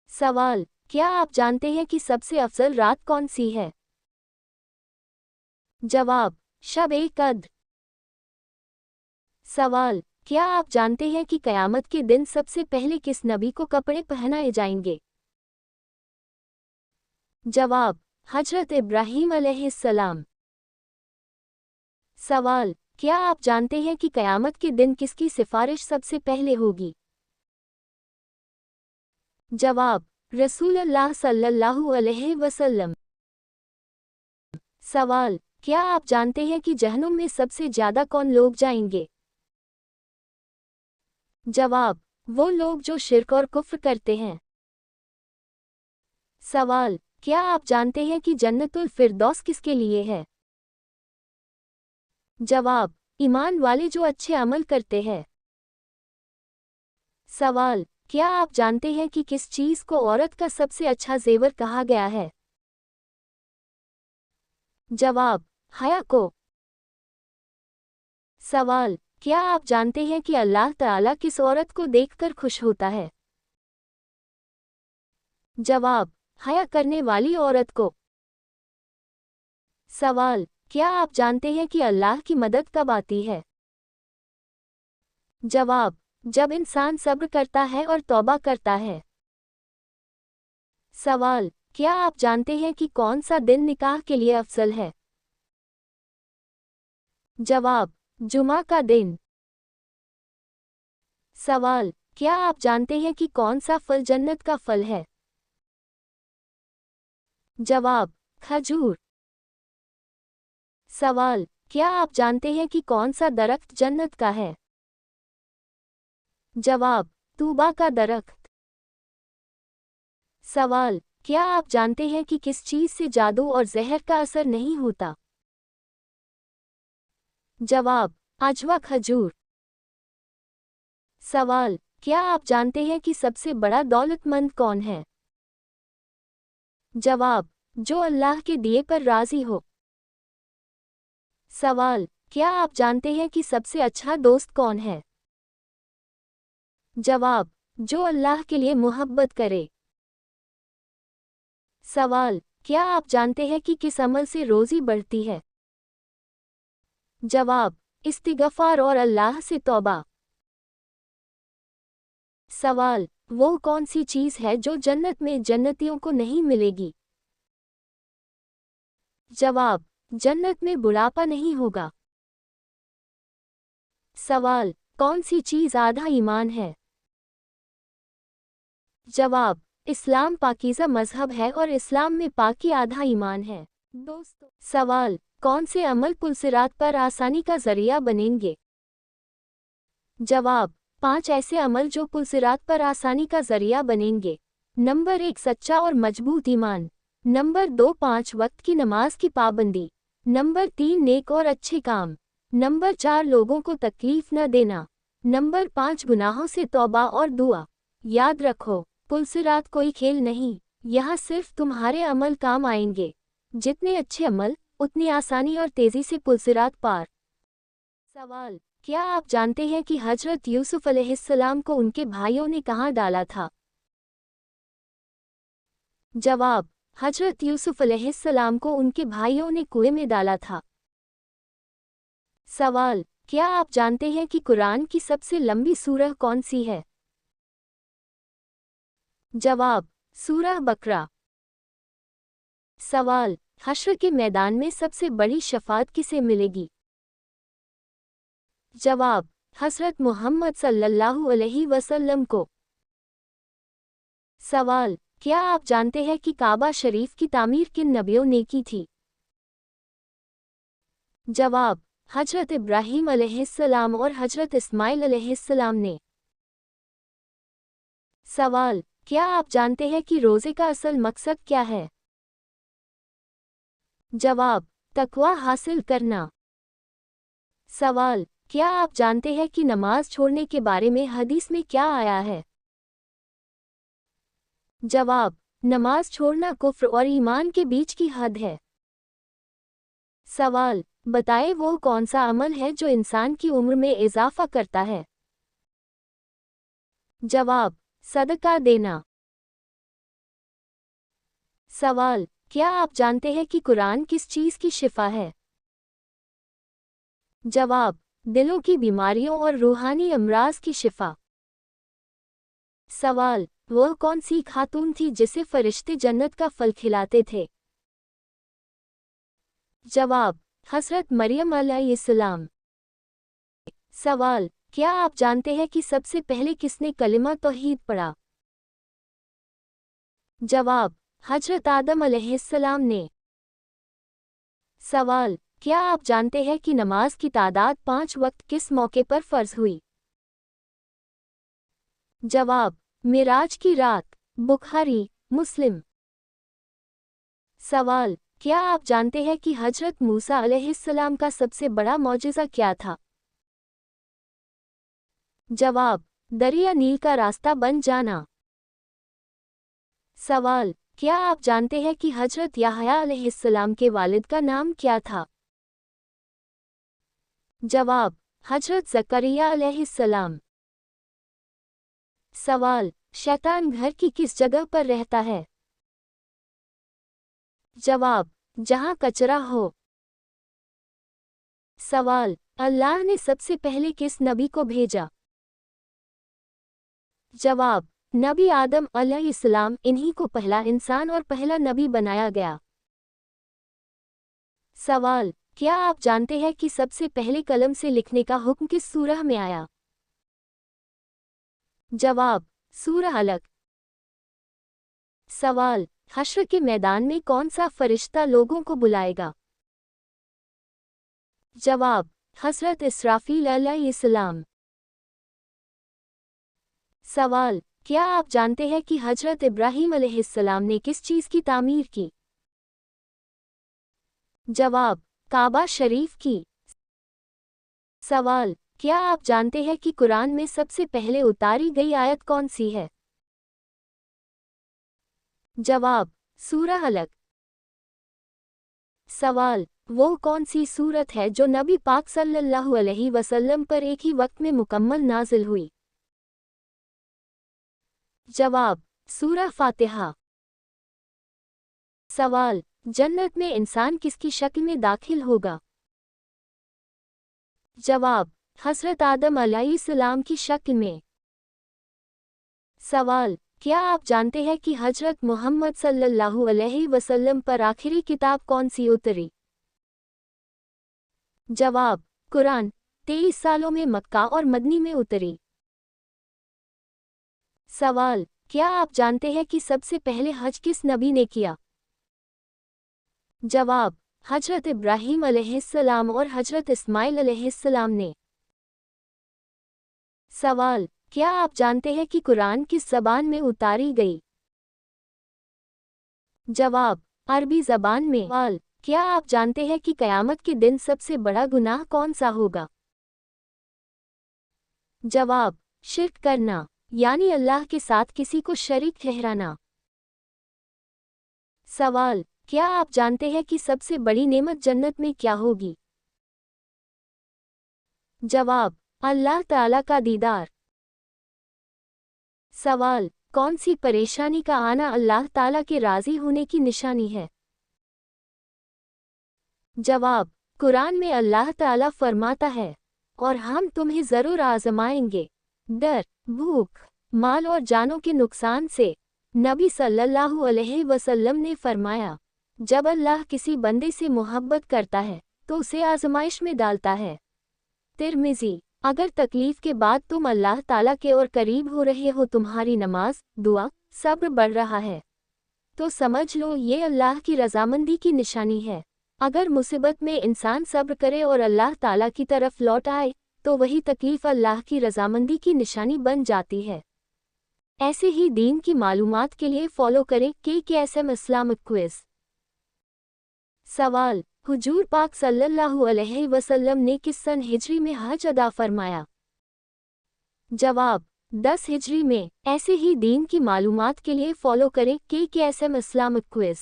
सवाल, क्या आप जानते हैं कि सबसे अफजल रात कौन सी है? जवाब, शब-ए-कद्र। सवाल, क्या आप जानते हैं कि क़यामत के दिन सबसे पहले किस नबी को कपड़े पहनाए जाएंगे? जवाब, हजरत इब्राहीम अलैहिस्सलाम। सवाल, क्या आप जानते हैं कि क़यामत के दिन किसकी सिफारिश सबसे पहले होगी? जवाब, रसूलुल्लाह सल्लल्लाहु अलैहि वसल्लम। सवाल, क्या आप जानते हैं कि जहन्नुम में सबसे ज्यादा कौन लोग जाएंगे? जवाब, वो लोग जो शिर्क और कुफ्र करते हैं। सवाल, क्या आप जानते हैं कि जन्नतुल फिरदौस किसके लिए है? जवाब, ईमान वाले जो अच्छे अमल करते हैं। सवाल, क्या आप जानते हैं कि किस चीज को औरत का सबसे अच्छा जेवर कहा गया है? जवाब, हया को। सवाल, क्या आप जानते हैं कि अल्लाह ताला किस औरत को देखकर खुश होता है? जवाब, हया करने वाली औरत को। सवाल, क्या आप जानते हैं कि अल्लाह की मदद कब आती है? जवाब, जब इंसान सब्र करता है और तौबा करता है। सवाल, क्या आप जानते हैं कि कौन सा दिन निकाह के लिए अफजल है? जवाब, जुमा का दिन। सवाल, क्या आप जानते हैं कि कौन सा फल जन्नत का फल है? जवाब, खजूर। सवाल, क्या आप जानते हैं कि कौन सा दरख्त जन्नत का है? जवाब, तूबा का दरख्त। सवाल, क्या आप जानते हैं कि किस चीज से जादू और जहर का असर नहीं होता? जवाब, अजवा खजूर। सवाल, क्या आप जानते हैं कि सबसे बड़ा दौलतमंद कौन है? जवाब, जो अल्लाह के दिए पर राजी हो। सवाल, क्या आप जानते हैं कि सबसे अच्छा दोस्त कौन है? जवाब, जो अल्लाह के लिए मोहब्बत करे। सवाल, क्या आप जानते हैं कि किस अमल से रोजी बढ़ती है? जवाब, इस्तिगफार और अल्लाह से तौबा। सवाल, वो कौन सी चीज है जो जन्नत में जन्नतियों को नहीं मिलेगी? जवाब, जन्नत में बुढ़ापा नहीं होगा। सवाल, कौन सी चीज आधा ईमान है? जवाब, इस्लाम पाकीज़ा मजहब है और इस्लाम में पाकी आधा ईमान है। दोस्तों, सवाल, कौन से अमल पुलसिरात पर आसानी का जरिया बनेंगे? जवाब, 5 ऐसे अमल जो पुलसिरात पर आसानी का जरिया बनेंगे। नंबर 1, सच्चा और मजबूत ईमान। नंबर 2, 5 वक्त की नमाज की पाबंदी। नंबर 3, नेक और अच्छे काम। नंबर 4, लोगों को तकलीफ न देना। नंबर 5, गुनाहों से तौबा और दुआ। याद रखो, पुलसिरात कोई खेल नहीं, यहाँ सिर्फ तुम्हारे अमल काम आएंगे। जितने अच्छे अमल, उतनी आसानी और तेजी से पुलसिरात पार। सवाल, क्या आप जानते हैं कि हजरत यूसुफ अलैहिस्सलाम को उनके भाइयों ने कहाँ डाला था? जवाब, हजरत यूसुफ अलैहिस्सलाम को उनके भाइयों ने कुएं में डाला था। सवाल, क्या आप जानते हैं कि कुरान की सबसे लंबी सूरह कौन सी है? जवाब, सूरह बकरा। सवाल, हश्र के मैदान में सबसे बड़ी शफाअत किसे मिलेगी? जवाब, हज़रत मोहम्मद सल्लल्लाहु अलैहि वसल्लम को। सवाल, क्या आप जानते हैं कि काबा शरीफ की तामीर किन नबियों ने की थी? जवाब, हजरत इब्राहीम अलैहिस्सलाम और हजरत इस्माइल अलैहिस्सलाम ने। सवाल, क्या आप जानते हैं कि रोज़े का असल मकसद क्या है? जवाब, तकवा हासिल करना। सवाल, क्या आप जानते हैं कि नमाज छोड़ने के बारे में हदीस में क्या आया है? जवाब, नमाज छोड़ना कुफ्र और ईमान के बीच की हद है। सवाल, बताएं वो कौन सा अमल है जो इंसान की उम्र में इजाफा करता है? जवाब, सदका देना। सवाल, क्या आप जानते हैं कि कुरान किस चीज़ की शिफा है? जवाब, दिलों की बीमारियों और रूहानी अमराज की शिफा। सवाल, वह कौन सी खातून थी जिसे फरिश्ते जन्नत का फल खिलाते थे? जवाब, हज़रत मरियम अलैहिस्सलाम। सवाल, क्या आप जानते हैं कि सबसे पहले किसने कलिमा तौहीद पढ़ा? जवाब, हज़रत आदम अलैहिस्सलाम ने। सवाल, क्या आप जानते हैं कि नमाज की तादाद 5 वक्त किस मौके पर फ़र्ज हुई? जवाब, मिराज की रात। बुखारी, मुस्लिम। सवाल, क्या आप जानते हैं कि हज़रत मूसा अलैहिस्सलाम का सबसे बड़ा मौजिज़ा क्या था? जवाब, दरिया नील का रास्ता बन जाना। सवाल, क्या आप जानते हैं कि हज़रत याहया अलैहिस्सलाम के वालिद का नाम क्या था? जवाब, हज़रत ज़करिया अलैहिस्सलाम। सवाल, शैतान घर की किस जगह पर रहता है? जवाब, जहाँ कचरा हो। सवाल, अल्लाह ने सबसे पहले किस नबी को भेजा? जवाब, नबी आदम अलैहिस्सलाम। इन्हीं को पहला इंसान और पहला नबी बनाया गया। सवाल, क्या आप जानते हैं कि सबसे पहले कलम से लिखने का हुक्म किस सूरह में आया? जवाब, सूरह अलक। सवाल, हश्र के मैदान में कौन सा फरिश्ता लोगों को बुलाएगा? जवाब, हज़रत इसराफील अलैहिस्सलाम। सवाल, क्या आप जानते हैं कि हज़रत इब्राहीम अलैहिस्सलाम ने किस चीज़ की तामीर की? जवाब, काबा शरीफ की। सवाल, क्या आप जानते हैं कि कुरान में सबसे पहले उतारी गई आयत कौन सी है? जवाब, सूरह अलक। सवाल, वो कौन सी सूरत है जो नबी पाक सल्लल्लाहु अलैहि वसल्लम पर एक ही वक्त में मुकम्मल नाजिल हुई? जवाब, सूरह फातिहा। सवाल, जन्नत में इंसान किसकी शक्ल में दाखिल होगा? जवाब, हज़रत आदम अलैहिस्सलाम की शक्ल में। सवाल, क्या आप जानते हैं कि हज़रत मोहम्मद सल्लल्लाहु अलैहि वसल्लम पर आखिरी किताब कौन सी उतरी? जवाब, कुरान। 23 सालों में मक्का और मदनी में उतरी। सवाल, क्या आप जानते हैं कि सबसे पहले हज किस नबी ने किया? जवाब, हज़रत इब्राहीम अलैहिस्सलाम और हज़रत इस्माइल अलैहिस्सलाम ने। सवाल, क्या आप जानते हैं कि कुरान किस ज़बान में उतारी गई? जवाब, अरबी ज़बान में। सवाल, क्या आप जानते हैं कि क़यामत के दिन सबसे बड़ा गुनाह कौन सा होगा? जवाब, शिर्क करना, यानी अल्लाह के साथ किसी को शरीक ठहराना। सवाल, क्या आप जानते हैं कि सबसे बड़ी नेमत जन्नत में क्या होगी? जवाब, अल्लाह ताला का दीदार। सवाल, कौन सी परेशानी का आना अल्लाह ताला के राज़ी होने की निशानी है? जवाब, कुरान में अल्लाह ताला फरमाता है, और हम तुम्हें ज़रूर आज़माएंगे, डर, भूख, माल और जानों के नुकसान से। नबी सल्लल्लाहु अलैहि वसल्लम ने फरमाया, जब अल्लाह किसी बंदे से मोहब्बत करता है तो उसे आज़माइश में डालता है। तिर्मिज़ी। अगर तकलीफ के बाद तुम अल्लाह ताला के और करीब हो रहे हो, तुम्हारी नमाज, दुआ, सब्र बढ़ रहा है, तो समझ लो ये अल्लाह की रज़ामंदी की निशानी है। अगर मुसीबत में इंसान सब्र करे और अल्लाह ताला की तरफ लौट आए, तो वही तकलीफ अल्लाह की रज़ामंदी की निशानी बन जाती है। ऐसे ही दीन की मालूमात के लिए फॉलो करें KKSM इस्लामिक क्विज़। सवाल, हुजूर पाक सल्लल्लाहु अलैहि वसल्लम ने किस सन हिजरी में हज अदा फरमाया? जवाब, 10 हिजरी में। ऐसे ही दीन की मालूमात के लिए फॉलो करें KKSM इस्लामिक क्विज़।